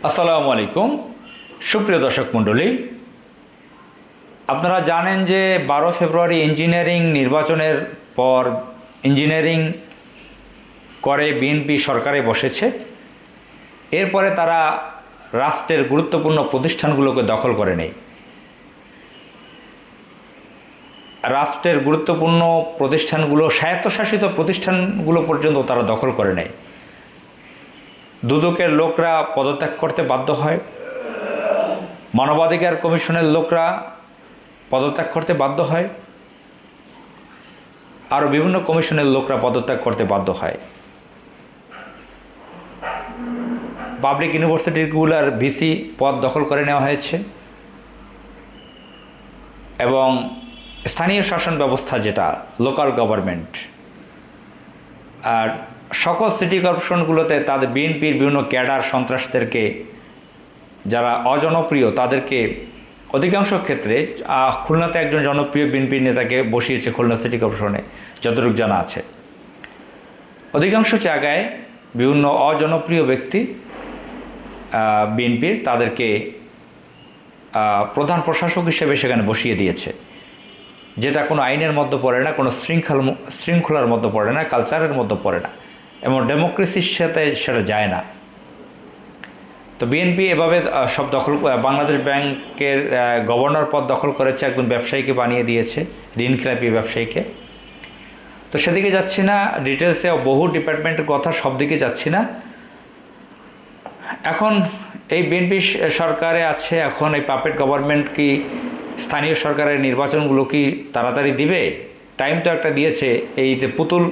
আসসালামু আলাইকুম সুপ্রিয় দর্শক মণ্ডলী, আপনারা জানেন যে 12 ফেব্রুয়ারি ইঞ্জিনিয়ারিং নির্বাচনের পর ইঞ্জিনিয়ারিং করে বিএনপি সরকারে বসেছে। এরপরে তারা রাষ্ট্রের গুরুত্বপূর্ণ প্রতিষ্ঠানগুলোকে দখল করে নেয়। রাষ্ট্রের গুরুত্বপূর্ণ প্রতিষ্ঠানগুলো, স্বায়ত্তশাসিত প্রতিষ্ঠানগুলো পর্যন্ত তারা দখল করে নেয়। দুদকের লোকরা পদত্যাগ করতে বাধ্য হয়, মানবাধিকার কমিশনের লোকরা পদত্যাগ করতে বাধ্য হয়, আরও বিভিন্ন কমিশনের লোকরা পদত্যাগ করতে বাধ্য হয়। পাবলিক ইউনিভার্সিটিগুলোর ভিসি পদ দখল করে নেওয়া হয়েছে এবং স্থানীয় শাসন ব্যবস্থা, যেটা লোকাল গভর্নমেন্ট, আর সকল সিটি কর্পোরেশনগুলোতে তাদের বিএনপির বিভিন্ন ক্যাডার সন্ত্রাসদেরকে, যারা অজনপ্রিয় তাদেরকে অধিকাংশ ক্ষেত্রে, খুলনাতে একজন জনপ্রিয় বিএনপির নেতাকে বসিয়েছে খুলনা সিটি কর্পোরেশনে, যতটুকু জানা আছে। অধিকাংশ জায়গায় বিভিন্ন অজনপ্রিয় ব্যক্তি বিএনপির, তাদেরকে প্রধান প্রশাসক হিসেবে সেখানে বসিয়ে দিয়েছে, যেটা কোনো আইনের মধ্যে পড়ে না, কোনো শৃঙ্খলার মধ্যে পড়ে না, কালচারের মধ্যে পড়ে না, এবং ডেমোক্রেসির সাথে সেটা যায় না। তো বিএনপি এভাবে সব দখল, বাংলাদেশ ব্যাংকের গভর্নর পদ দখল করেছে, একজন ব্যবসায়ীকে বানিয়ে দিয়েছে, ঋণখেলাপি ব্যবসায়ীকে। তো সেদিকে যাচ্ছি না, ডিটেলসে বহু ডিপার্টমেন্টের কথা, সব দিকে যাচ্ছি না। এখন এই বিএনপি সরকারে আছে, এখন এই পাপেট গভর্নমেন্ট কি স্থানীয় সরকারের নির্বাচনগুলো কি তাড়াতাড়ি দিবে? টাইম তো একটা দিয়েছে। এই যে পুতুল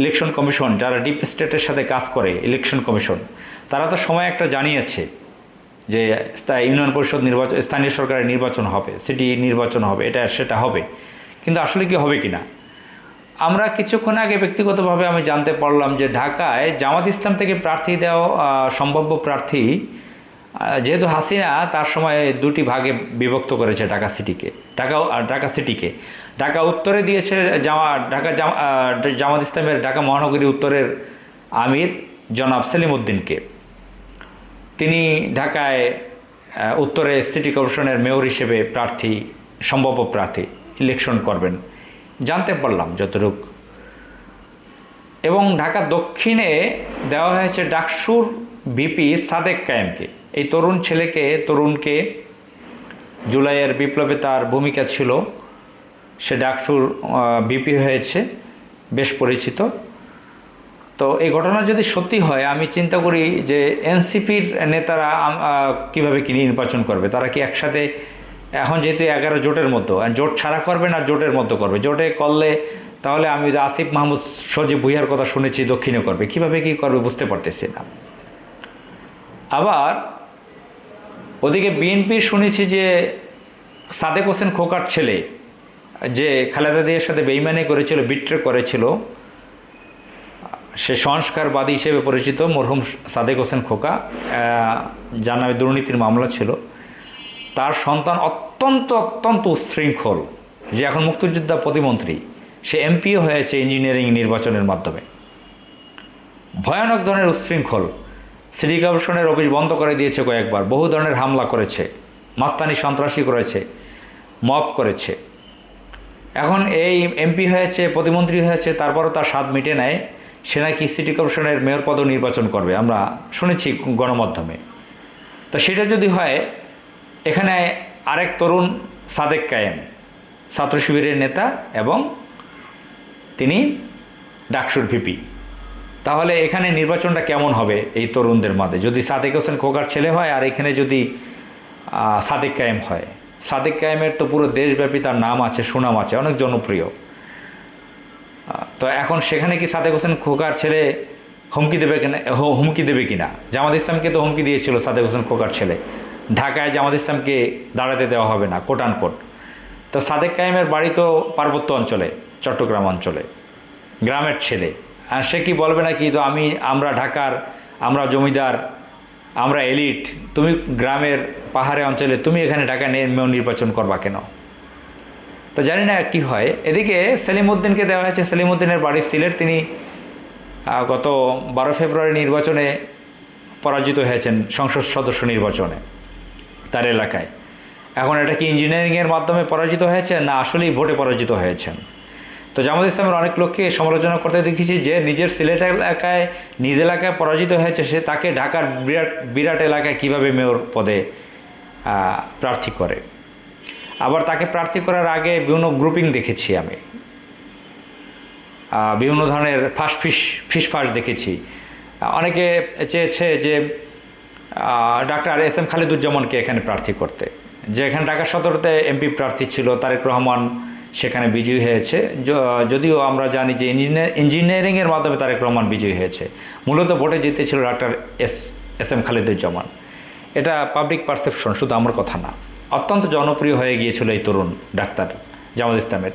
ইলেকশন কমিশন, যারা ডিপ স্টেটের সাথে কাজ করে, ইলেকশন কমিশন, তারা তো সময় একটা জানিয়েছে যে ইউনিয়ন পরিষদ নির্বাচন, স্থানীয় সরকারের নির্বাচন হবে, সিটি নির্বাচন হবে, এটা সেটা হবে। কিন্তু আসলে কি হবে কিনা? আমরা কিছুক্ষণ আগে ব্যক্তিগতভাবে আমি জানতে পারলাম যে ঢাকায় জামাত ইসলাম থেকে প্রার্থী দেওয়া সম্ভাব্য প্রার্থী, যেহেতু হাসিনা তার সময় দুটি ভাগে বিভক্ত করেছে ঢাকা সিটিকে। ঢাকা উত্তরে দিয়েছে জামাত ইসলামের ঢাকা মহানগরী উত্তরের আমির জনাব সেলিম উদ্দিনকে। তিনি ঢাকায় উত্তরে সিটি কর্পোরেশনের মেয়র হিসেবে সম্ভাব্য প্রার্থী ইলেকশন করবেন, জানতে পারলাম যতটুকু। এবং ঢাকা দক্ষিণে দেওয়া হয়েছে ডাকসুর ভিপি সাদেক কায়েমকে। এই তরুণকে জুলাইয়ের বিপ্লবে তার ভূমিকা ছিল, সে ডাকসুর ভিপি হয়েছে, বেশ পরিচিত। তো এই ঘটনা যদি সত্যি হয়, আমি চিন্তা করি যে এনসিপির নেতারা কীভাবে কি নির্বাচন করবে। তারা কি একসাথে, এখন যেহেতু 11 জোটের মতো, জোট ছাড়া করবে না জোটের মতো করবে? জোটে করলে তাহলে আমি যে আসিফ মাহমুদ সজীব ভুইয়ার কথা শুনেছি দক্ষিণে করবে, কীভাবে কি করবে বুঝতে পারতেছি না। আবার ওদিকে বিএনপি শুনেছি যে সাদেক হোসেন খোকার ছেলে, যে খালেদা জিয়ার সাথে বেইমানি করেছিল, বিট্রে করেছিল, সে সংস্কারবাদী হিসেবে পরিচিত মরহুম সাদেক হোসেন খোকা, যার নামে দুর্নীতির মামলা ছিল। তার সন্তান অত্যন্ত উচ্ছৃঙ্খল, যে এখন মুক্তিযোদ্ধা প্রতিমন্ত্রী, সে এমপিও হয়েছে ইঞ্জিনিয়ারিং নির্বাচনের মাধ্যমে। ভয়ানক ধরনের উচ্ছৃঙ্খল, সিটি কর্পোরেশনের অফিস বন্ধ করে দিয়েছে কয়েকবার, বহু ধরনের হামলা করেছে, মাস্তানি সন্ত্রাসী করেছে, মব করেছে। এখন এই এমপি হয়েছে, প্রতিমন্ত্রী হয়েছে, তারপরও তার স্বাদ মিটে নেয়, সে নাকি সিটি কর্পোরেশনের মেয়র পদও নির্বাচন করবে, আমরা শুনেছি গণমাধ্যমে। তো সেটা যদি হয়, এখানে আরেক তরুণ সাদেক কায়েম, ছাত্র শিবিরের নেতা এবং তিনি ডাকসুর ভিপি, তাহলে এখানে নির্বাচনটা কেমন হবে এই তরুণদের মাঝে? যদি সাদেক হোসেন খোকার ছেলে হয় আর এখানে যদি সাদেক কায়েম হয়, সাদেক কায়েমের তো পুরো দেশব্যাপী তার নাম আছে, সুনাম আছে, অনেক জনপ্রিয়। তো এখন সেখানে কি সাদেক হোসেন খোকার ছেলে হুমকি দেবে কিনা? জামাত ইসলামকে তো হুমকি দিয়েছিল সাদেক হোসেন খোকার ছেলে, ঢাকায় জামাত ইসলামকে দাঁড়াতে দেওয়া হবে না, কোট আনকোট। তো সাদেক কায়েমের বাড়ি তো পার্বত্য অঞ্চলে, চট্টগ্রাম অঞ্চলে, গ্রামের ছেলে। আর সে কি বলবে নাকি, তো আমরা ঢাকার, আমরা জমিদার, আমরা এলিট, তুমি গ্রামের পাহাড়ে অঞ্চলে, তুমি এখানে ঢাকায় নির্বাচন করবা কেন? তো জানি না কি হয়। এদিকে সেলিম উদ্দিনকে দেওয়া হয়েছে, সেলিম উদ্দিনের বাড়ি সিলেট, তিনি গত 12 ফেব্রুয়ারি নির্বাচনে পরাজিত হয়েছেন সংসদ সদস্য নির্বাচনে তার এলাকায়। এখন এটা কি ইঞ্জিনিয়ারিংয়ের মাধ্যমে পরাজিত হয়েছে না আসলেই ভোটে পরাজিত হয়েছেন? তো জামাত ইসলামের অনেক লোককে সমালোচনা করতে দেখেছি যে নিজের সিলেট এলাকায় নিজ এলাকায় পরাজিত হয়েছে, সে তাকে ঢাকার বিরাট এলাকায় কিভাবে মেয়র পদে প্রার্থী করে। আবার তাকে প্রার্থী করার আগে বিভিন্ন গ্রুপিং দেখেছি আমি, বিভিন্ন ধরনের ফিসফাস দেখেছি। অনেকে চেয়েছে যে ডাক্তার এস এম খালিদুজ্জামানকে এখানে প্রার্থী করতে, যে এখানে ঢাকা সদরতে এমপি প্রার্থী ছিল তারেক রহমান, সেখানে বিজয়ী হয়েছে। যদিও আমরা জানি যে ইঞ্জিনিয়ারিংয়ের মাধ্যমে তারেক রহমান বিজয়ী হয়েছে, মূলত ভোটে জিতেছিল ডাক্তার এস এম খালিদুজ্জামান। এটা পাবলিক পারসেপশন, শুধু আমার কথা না। অত্যন্ত জনপ্রিয় হয়ে গিয়েছিল এই তরুণ ডাক্তার জামাত ইসলামের।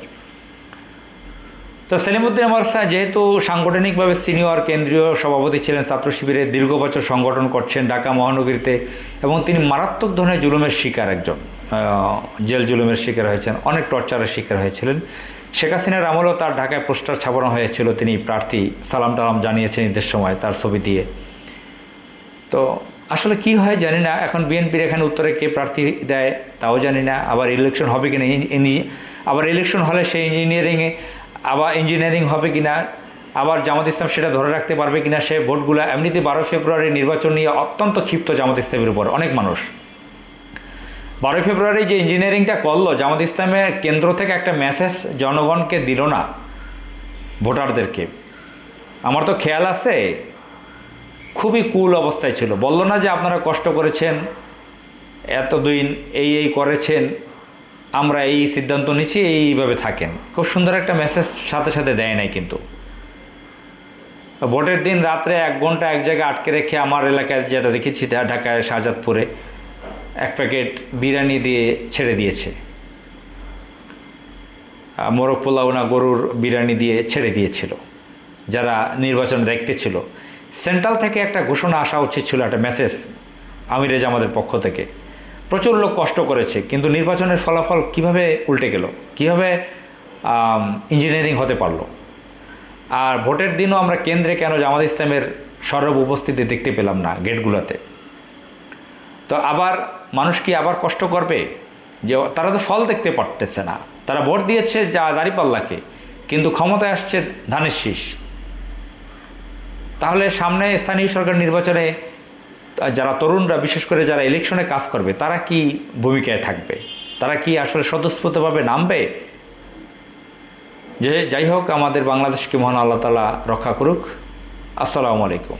তো সেলিমউদ্দিন আমার যেহেতু সাংগঠনিকভাবে সিনিয়র কেন্দ্রীয় সভাপতি ছিলেন, ছাত্র শিবিরের দীর্ঘ বছর সংগঠন করছেন ঢাকা মহানগরীতে, এবং তিনি মারাত্মক ধরনের জুলুমের শিকার, একজন জেল জুলুমের শিকার হয়েছেন, অনেক টর্চারের শিকার হয়েছিলেন। শেখ হাসিনার আমলেও তার ঢাকায় পোস্টার ছাপানো হয়েছিল, তিনি প্রার্থী সালাম টালাম জানিয়েছেন ঈদের সময় তার ছবি দিয়ে। তো আসলে কি হয় জানি না, এখন বিএনপির এখানে উত্তরে কে প্রার্থী দেয় তাও জানি না। আবার ইলেকশন হবে কিনা, আবার ইলেকশন হলে সেই ইঞ্জিনিয়ারিং হবে কিনা, আবার জামাত ইসলাম সেটা ধরে রাখতে পারবে কিনা, সে ভোটগুলো। এমনিতে 12 ফেব্রুয়ারি নির্বাচন নিয়ে অত্যন্ত ক্ষিপ্ত জামাত ইসলামের উপর অনেক মানুষ। 12 ফেব্রুয়ারি যে ইঞ্জিনিয়ারিংটা করলো, জামাত ইসলামের কেন্দ্র থেকে একটা মেসেজ জনগণকে দিল না, ভোটারদেরকে। আমার তো খেয়াল আছে খুবই কুল অবস্থায় ছিল, বলল না যে আপনারা কষ্ট করেছেন, এতদিন এই করেছেন, আমরা এই সিদ্ধান্ত নিচ্ছি, এইভাবে থাকেন। খুব সুন্দর একটা মেসেজ সাথে সাথে দেয় নাই। কিন্তু ভোটের দিন রাত্রে 1 ঘন্টা এক জায়গায় আটকে রেখে, আমার এলাকায় যেটা দেখেছি ঢাকায় শাহজাদপুরে, 1 প্যাকেট বিরিয়ানি দিয়ে ছেড়ে দিয়েছে, মোরগ পোলাও না গরুর বিরিয়ানি দিয়ে ছেড়ে দিয়েছিল যারা নির্বাচন দেখতে ছিল। সেন্ট্রাল থেকে একটা ঘোষণা আসা উচিত ছিল, একটা মেসেজ আমিরে জামাতের পক্ষ থেকে। প্রচুর লোক কষ্ট করেছে, কিন্তু নির্বাচনের ফলাফল কিভাবে উল্টে গেল, কিভাবে ইঞ্জিনিয়ারিং হতে পারলো। আর ভোটের দিনও আমরা কেন্দ্রে কেন জামাত ইসলামের সরব উপস্থিতি দেখতে পেলাম না গেটগুলোতে। তো আবার মানুষ কি আবার কষ্ট করবে? যে তারা তো ফল দেখতে পারতেছে না, তারা ভোট দিয়েছে দাঁড়িপাল্লাকে, কিন্তু ক্ষমতায় আসছে ধানের শীষ। তাহলে সামনে স্থানীয় সরকার নির্বাচনে যারা তরুণরা, বিশেষ করে যারা ইলেকশনে কাজ করবে, তারা কি ভূমিকায় থাকবে? তারা কি আসলে স্বতঃস্ফূর্তভাবে নামবে? যাই হোক, আমাদের বাংলাদেশকে মহান আল্লাহ তাআলা রক্ষা করুক। আসসালামু আলাইকুম।